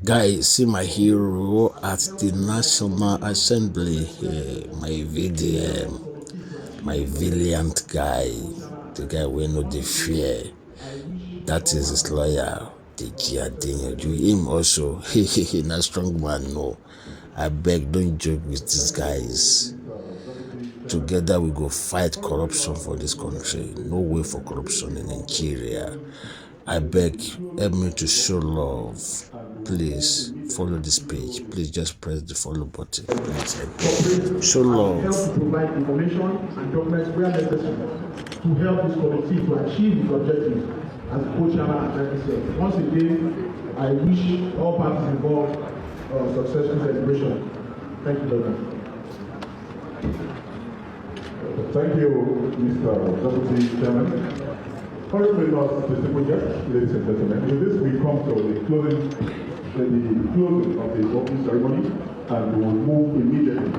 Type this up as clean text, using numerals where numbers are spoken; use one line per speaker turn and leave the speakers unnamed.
Guys, see my hero at the National Assembly here, my VDM, my valiant guy, the guy we know the fear. That is his lawyer, the Giadino. You him also, not strong man, no. I beg, don't joke with these guys. Together we go fight corruption for this country. No way for corruption in Nigeria. I beg, help me to show love. Please follow this page. Please just press the follow button. Please, I beg. Show love.
Help to provide information and documents where necessary to help this committee to achieve its objectives as co-chairman and said. Once again, I wish all parties involved successful celebration. Thank you very much.
Thank you, Mr. Deputy Chairman. Currently, distinguished guests, ladies and gentlemen, with this we come to the closing of the opening ceremony, and we will move immediately